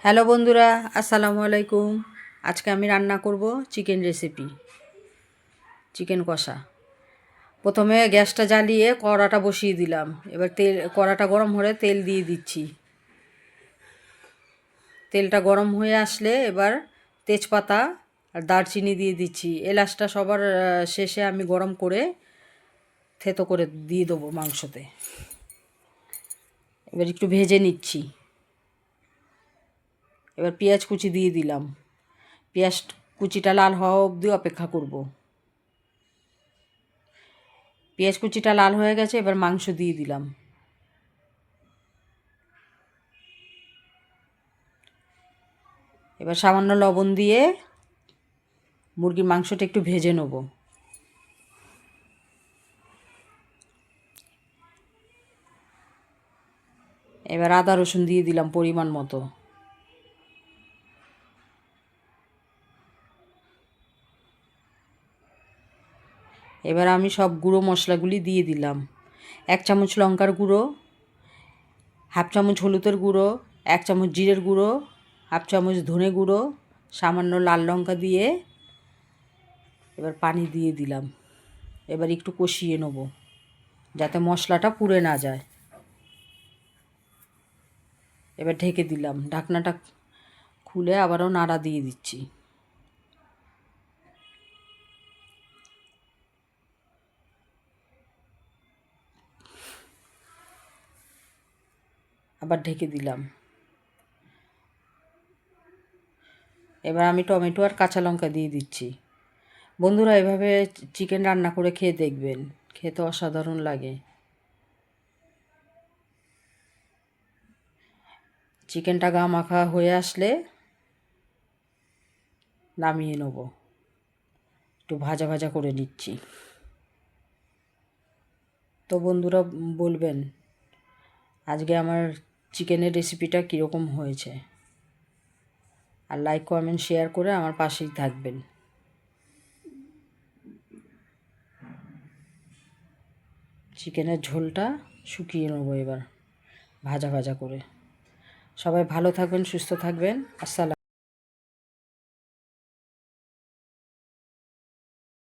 Hello বন্ধুরা, আসসালামু আলাইকুম। আজকে আমি রান্না করব চিকেন রেসিপি, চিকেন কষা। প্রথমে গ্যাসটা জ্বালিয়ে কড়াটা বসিয়ে দিলাম। এবার কড়াটা গরম হলে তেল দিয়ে দিচ্ছি। তেলটা গরম হয়ে আসলে এবার তেজপাতা আর দারচিনি দিয়ে দিচ্ছি। এলাচটা সবার শেষে আমি গরম করে থেতো করে দিয়ে দেবো মাংসতে। এবার একটু ভেজে নিচ্ছি। এবার পেঁয়াজ কুচি দিয়ে দিলাম। পেঁয়াজ কুচিটা লাল হওয়া অবধি অপেক্ষা করব। পেঁয়াজ কুচিটা লাল হয়ে গেছে, এবার মাংস দিয়ে দিলাম। এবার সামান্য লবণ দিয়ে মুরগির মাংসটা একটু ভেজে নেব। এবার আদা রসুন দিয়ে দিলাম পরিমাণ মতো। এবার আমি সব গুঁড়ো মশলাগুলি দিয়ে দিলাম। 1 চামচ লঙ্কার গুঁড়ো, 1/2 চামচ হলুদের গুঁড়ো, 1 চামচ জিরের গুঁড়ো, 1/2 চামচ ধনে গুঁড়ো, সামান্য লাল লঙ্কা দিয়ে এবার পানি দিয়ে দিলাম। এবার একটু কষিয়ে নেব যাতে মশলাটা পুড়ে না যায়। এবার ঢেকে দিলাম। ঢাকনাটা খুলে আবারও নাড়া দিয়ে দিচ্ছি। আবার ঢেকে দিলাম। এবার আমি টমেটো আর কাঁচা লঙ্কা দিয়ে দিচ্ছি। বন্ধুরা, এভাবে চিকেন রান্না করে খেয়ে দেখবেন, খেতে অসাধারণ লাগে। চিকেনটা গা মাখা হয়ে আসলে নামিয়ে নেব। একটু ভাজা ভাজা করে নিচ্ছি। তো বন্ধুরা, বলবেন আজকে আমার চিকেনের রেসিপিটা কীরকম হয়েছে। আর লাইক কমেন্ট শেয়ার করে আমার পাশেই থাকবেন। চিকেনের ঝোলটা শুকিয়ে নেবো এবার ভাজা ভাজা করে। সবাই ভালো থাকবেন, সুস্থ থাকবেন। আসসালাম।